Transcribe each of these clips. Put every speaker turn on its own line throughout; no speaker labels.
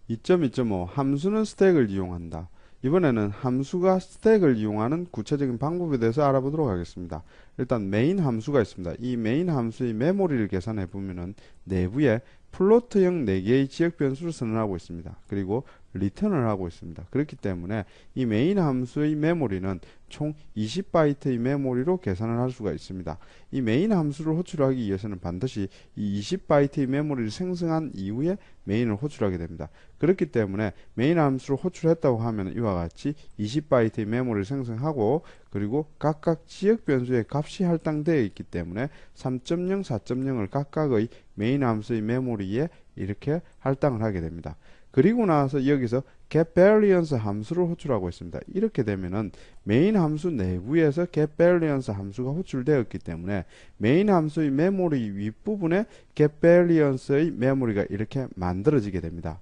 2.2.5 함수는 스택을 이용한다. 이번에는 함수가 스택을 이용하는 구체적인 방법에 대해서 알아보도록 하겠습니다. 일단 메인 함수가 있습니다. 이 메인 함수의 메모리를 계산해 보면은 내부에 플로트형 4개의 지역 변수를 선언하고 있습니다. 그리고 리턴을 하고 있습니다. 그렇기 때문에 이 메인 함수의 메모리는 총 20바이트의 메모리로 계산을 할 수가 있습니다. 이 메인 함수를 호출하기 위해서는 반드시 이 20바이트의 메모리를 생성한 이후에 메인을 호출하게 됩니다. 그렇기 때문에 메인 함수를 호출했다고 하면 이와 같이 20바이트의 메모리를 생성하고 그리고 각각 지역 변수의 값이 할당되어 있기 때문에 3.0, 4.0을 각각의 메인 함수의 메모리에 이렇게 할당을 하게 됩니다. 그리고 나서 여기서 getVariance 함수를 호출하고 있습니다. 이렇게 되면은 메인 함수 내부에서 getVariance 함수가 호출되었기 때문에 메인 함수의 메모리 윗부분에 getVariance의 메모리가 이렇게 만들어지게 됩니다.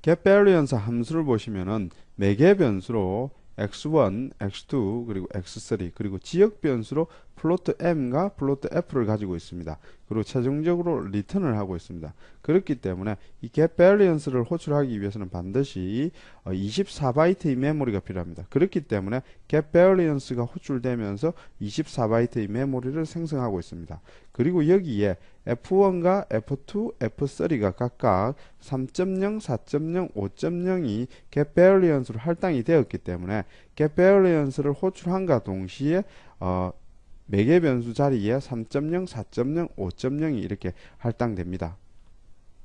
getVariance 함수를 보시면은 매개 변수로 x1, x2, 그리고 x3, 그리고 지역 변수로 플로트 m과 플로트 f를 가지고 있습니다. 그리고 최종적으로 리턴을 하고 있습니다. 그렇기 때문에 이 getVariance를 호출하기 위해서는 반드시 24바이트의 메모리가 필요합니다. 그렇기 때문에 getVariance가 호출되면서 24바이트의 메모리를 생성하고 있습니다. 그리고 여기에 F1과 F2, F3가 각각 3.0, 4.0, 5.0이 getVariance로 할당이 되었기 때문에 getVariance를 호출함과 동시에 매개 변수 자리에 3.0, 4.0, 5.0이 이렇게 할당됩니다.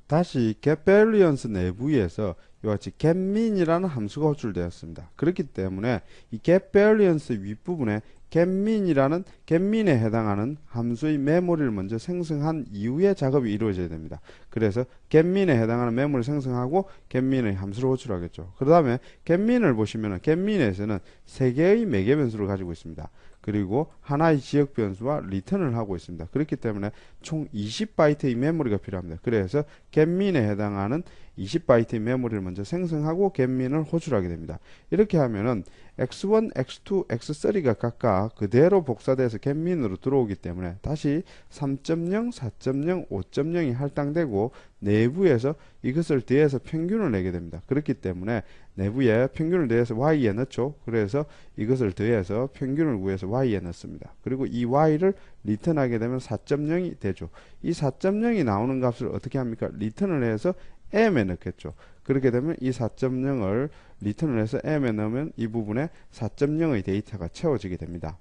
다시 getVariance 내부에서 이와 같이 getMin이라는 함수가 호출되었습니다. 그렇기 때문에 이 getVariance 윗부분에 getMin에 해당하는 함수의 메모리를 먼저 생성한 이후에 작업이 이루어져야 됩니다. 그래서 getMin에 해당하는 메모리를 생성하고 getMin의 함수를 호출하겠죠. 그 다음에 getMin을 보시면 getMin에서는 3개의 매개 변수를 가지고 있습니다. 그리고 하나의 지역 변수와 리턴을 하고 있습니다. 그렇기 때문에 총 20바이트의 메모리가 필요합니다. 그래서 getMin에 해당하는 20바이트의 메모리를 먼저 생성하고 getMin을 호출하게 됩니다. 이렇게 하면은 x1, x2, x3가 각각 그대로 복사돼서 getMin으로 들어오기 때문에 다시 3.0, 4.0, 5.0이 할당되고 내부에서 이것을 더해서 평균을 내게 됩니다. 그렇기 때문에 내부에 평균을 더해서 y에 넣죠. 그래서 이것을 더해서 평균을 구해서 y에 넣습니다. 그리고 이 y를 리턴하게 되면 4.0이 되죠. 이 4.0이 나오는 값을 어떻게 합니까? 리턴을 해서 m에 넣겠죠. 그렇게 되면 이 4.0을 리턴을 해서 m에 넣으면 이 부분에 4.0의 데이터가 채워지게 됩니다.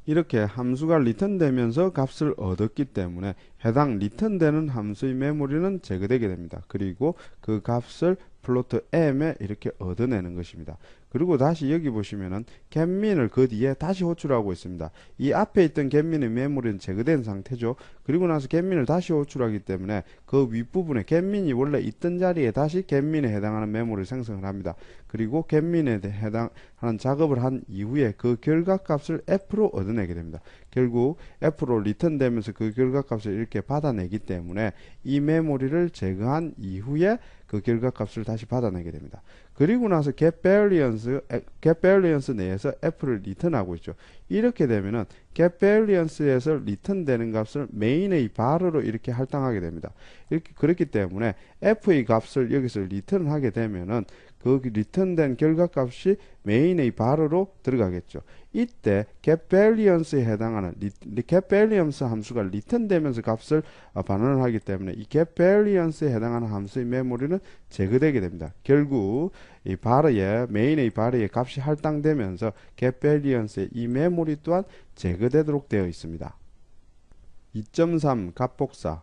이렇게 함수가 리턴되면서 값을 얻었기 때문에 해당 리턴되는 함수의 메모리는 제거되게 됩니다. 그리고 그 값을 플로트 m에 이렇게 얻어내는 것입니다. 그리고 다시 여기 보시면은 getMin을 그 뒤에 다시 호출하고 있습니다. 이 앞에 있던 getMin의 메모리는 제거된 상태죠. 그리고 나서 getMin을 다시 호출하기 때문에 그 윗부분에 getMin이 원래 있던 자리에 다시 getMin에 해당하는 메모리를 생성을 합니다. 그리고 getMin에 해당하는 작업을 한 이후에 그 결과값을 f로 얻어내게 됩니다. 결국 f로 리턴되면서 그 결과값을 이렇게 받아내기 때문에 이 메모리를 제거한 이후에 그 결과값을 다시 받아내게 됩니다. 그리고 나서 getVariance 내에서 f를 리턴하고 있죠. 이렇게 되면은 getVariance에서 리턴되는 값을 main의 var로 이렇게 할당하게 됩니다. 이렇게 그렇기 때문에 f의 값을 여기서 리턴하게 되면은 그 리턴된 결과값이 main의 var로 들어가겠죠. 이때 getVariance에 해당하는 getVariance 함수가 리턴되면서 값을 반환을 하기 때문에 이 getVariance에 해당하는 함수의 메모리는 제거되게 됩니다. 결국 이 var의 main의 var의 값이 할당되면서 getVariance의 이 메모리 또한 제거되도록 되어 있습니다. 2.3 값복사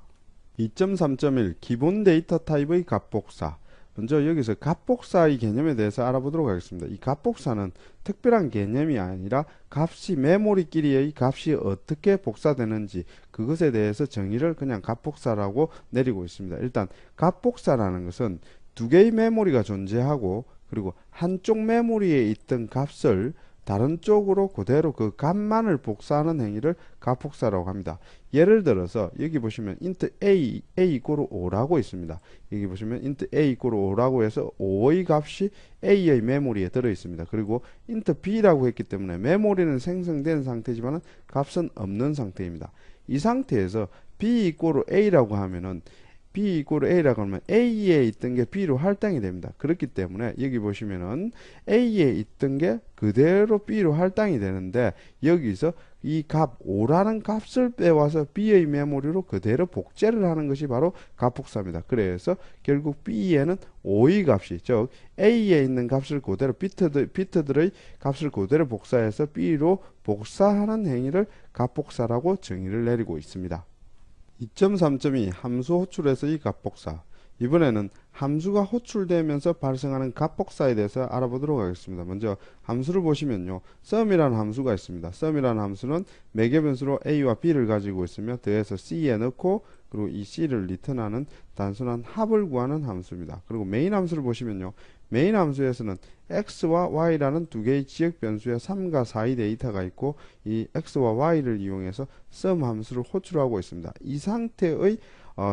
2.3.1 기본 데이터 타입의 값복사. 먼저 여기서 값복사의 개념에 대해서 알아보도록 하겠습니다. 이 값복사는 특별한 개념이 아니라 값이 메모리끼리의 값이 어떻게 복사되는지 그것에 대해서 정의를 그냥 값복사라고 내리고 있습니다. 일단 값복사라는 것은 두 개의 메모리가 존재하고 그리고 한쪽 메모리에 있던 값을 다른 쪽으로 그대로 그 값만을 복사하는 행위를 값복사라고 합니다. 예를 들어서 여기 보시면 int a 이꼬르 5라고 있습니다. 여기 보시면 int a 이꼬르 5라고 해서 5의 값이 a의 메모리에 들어 있습니다. 그리고 int b라고 했기 때문에 메모리는 생성된 상태지만 값은 없는 상태입니다. 이 상태에서 b 이꼬르 a라고 하면은 B 이꼬르 A라 그러면 A에 있던 게 B로 할당이 됩니다. 그렇기 때문에 여기 보시면은 A에 있던 게 그대로 B로 할당이 되는데 여기서 이 값 5라는 값을 빼와서 B의 메모리로 그대로 복제를 하는 것이 바로 값복사입니다. 그래서 결국 B에는 5의 값이 즉 A에 있는 값을 그대로 비트들의 값을 그대로 복사해서 B로 복사하는 행위를 값복사라고 정의를 내리고 있습니다. 2.3.2 함수 호출에서의 값복사. 이번에는 함수가 호출되면서 발생하는 값복사에 대해서 알아보도록 하겠습니다. 먼저 함수를 보시면요. sum이라는 함수가 있습니다. sum이라는 함수는 매개 변수로 a와 b를 가지고 있으며 더해서 c에 넣고 그리고 이 c를 리턴하는 단순한 합을 구하는 함수입니다. 그리고 메인 함수를 보시면요. 메인 함수에서는 x와 y라는 두 개의 지역 변수의 3과 4의 데이터가 있고 이 x와 y를 이용해서 sum 함수를 호출하고 있습니다. 이 상태의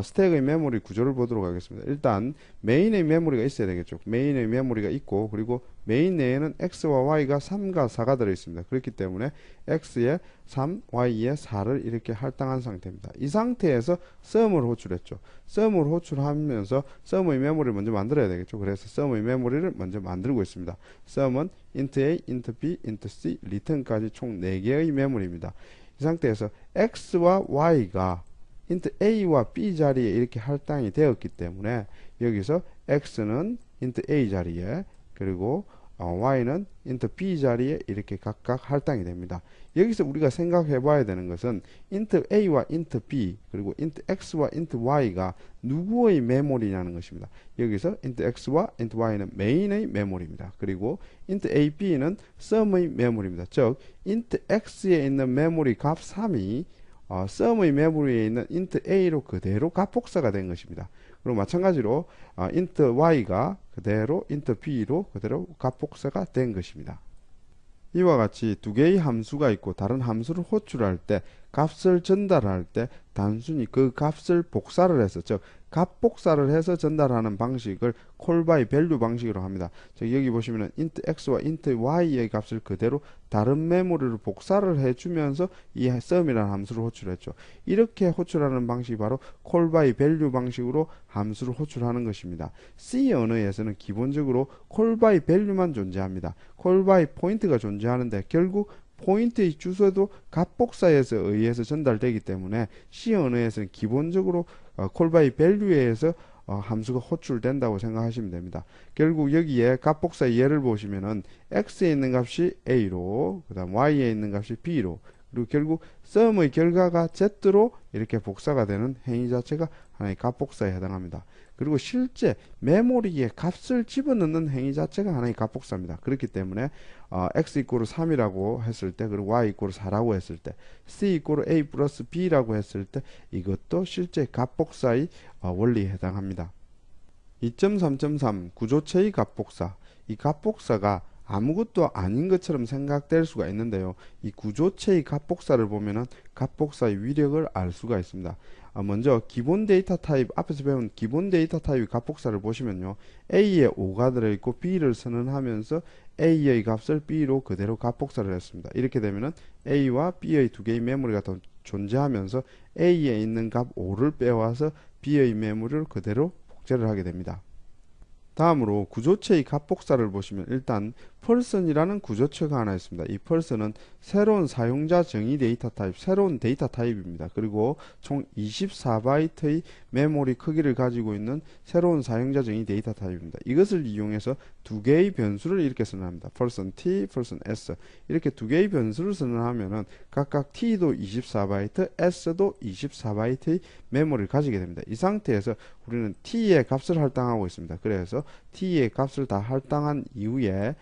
스택의 메모리 구조를 보도록 하겠습니다. 일단 메인의 메모리가 있어야 되겠죠. 메인의 메모리가 있고 그리고 메인 내에는 x와 y가 3과 4가 들어 있습니다. 그렇기 때문에 x에 3, y에 4를 이렇게 할당한 상태입니다. 이 상태에서 sum을 호출했죠. sum을 호출하면서 sum의 메모리를 먼저 만들어야 되겠죠. 그래서 sum의 메모리를 먼저 만들고 있습니다. sum은 int a, int b, int c, return까지 총 4개의 메모리입니다. 이 상태에서 x와 y가 int a와 b 자리에 이렇게 할당이 되었기 때문에 여기서 x는 int a 자리에 그리고 y는 int b 자리에 이렇게 각각 할당이 됩니다. 여기서 우리가 생각해 봐야 되는 것은 int a와 int b 그리고 int x와 int y가 누구의 메모리냐는 것입니다. 여기서 int x와 int y는 메인의 메모리입니다. 그리고 int a, b는 sum의 메모리입니다. 즉 int x에 있는 메모리 값 3이 sum의 메모리에 있는 int a로 그대로 값복사가 된 것입니다. 그리고 마찬가지로 int y가 그대로 int b로 그대로 값복사가 된 것입니다. 이와 같이 두 개의 함수가 있고 다른 함수를 호출할 때 값을 전달할 때 단순히 그 값을 복사를 해서 즉 값복사를 해서 전달하는 방식을 call by value 방식으로 합니다. 즉 여기 보시면은 int x와 int y의 값을 그대로 다른 메모리로 복사를 해주면서 이 sum이라는 함수를 호출했죠. 이렇게 호출하는 방식이 바로 call by value 방식으로 함수를 호출하는 것입니다. C 언어에서는 기본적으로 call by value만 존재합니다. call by point가 존재하는데 결국 포인트의 주소도 값복사에서 의해서 전달되기 때문에 C 언어에서는 기본적으로 call by value에서 함수가 호출된다고 생각하시면 됩니다. 결국 여기에 값복사의 예를 보시면은 x에 있는 값이 a로 그 다음 y에 있는 값이 b로 그리고 결국 sum의 결과가 z로 이렇게 복사가 되는 행위 자체가 하나의 값복사에 해당합니다. 그리고 실제 메모리에 값을 집어넣는 행위 자체가 하나의 값복사입니다. 그렇기 때문에 x 이꼬르 3이라고 했을 때 그리고 y 이꼬르 4라고 했을 때 c 이꼬르 a 플러스 b라고 했을 때 이것도 실제 값복사의 원리에 해당합니다. 2.3.3 구조체의 값복사. 이 값복사가 아무것도 아닌 것처럼 생각될 수가 있는데요. 이 구조체의 값복사를 보면은 값복사의 위력을 알 수가 있습니다. 먼저 기본 데이터 타입 앞에서 배운 기본 데이터 타입 값복사를 보시면요. A에 5가 들어있고 B를 선언하면서 A의 값을 B로 그대로 값복사를 했습니다. 이렇게 되면은 A와 B의 두 개의 메모리가 더 존재하면서 A에 있는 값 5를 빼와서 B의 메모리를 그대로 복제를 하게 됩니다. 다음으로 구조체의 값복사를 보시면 일단 person이라는 구조체가 하나 있습니다. 이 person은 새로운 사용자 정의 데이터 타입, 새로운 데이터 타입입니다. 그리고 총 24바이트의 메모리 크기를 가지고 있는 새로운 사용자 정의 데이터 타입입니다. 이것을 이용해서 두 개의 변수를 이렇게 선언합니다. person t, person s 이렇게 두 개의 변수를 선언하면은 각각 t도 24바이트, s도 24바이트의 메모리를 가지게 됩니다. 이 상태에서 우리는 t의 값을 할당하고 있습니다. 그래서 t의 값을 다 할당한 이후에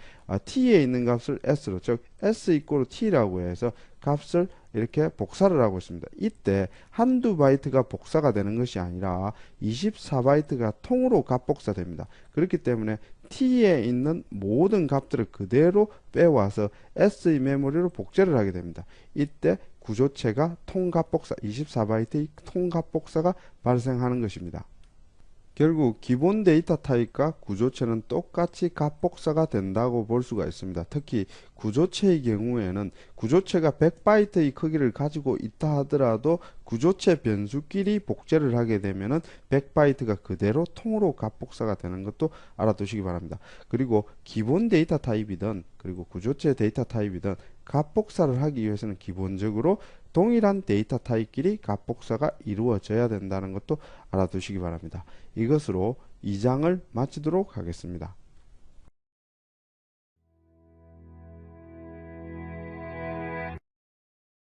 t에 있는 값을 s로 즉 s 이꼬르 t라고 해서 값을 이렇게 복사를 하고 있습니다. 이때 한두 바이트가 복사가 되는 것이 아니라 24바이트가 통으로 값복사됩니다. 그렇기 때문에 t에 있는 모든 값들을 그대로 빼와서 s의 메모리로 복제를 하게 됩니다. 이때 구조체가 통값복사 24바이트의 통값복사가 발생하는 것입니다. 결국 기본 데이터 타입과 구조체는 똑같이 값복사가 된다고 볼 수가 있습니다. 특히 구조체의 경우에는 구조체가 100바이트의 크기를 가지고 있다 하더라도 구조체 변수끼리 복제를 하게 되면은 100바이트가 그대로 통으로 값복사가 되는 것도 알아두시기 바랍니다. 그리고 기본 데이터 타입이든 그리고 구조체 데이터 타입이든 값복사를 하기 위해서는 기본적으로 동일한 데이터 타입끼리 값복사가 이루어져야 된다는 것도 알아두시기 바랍니다. 이것으로 2장을 마치도록 하겠습니다.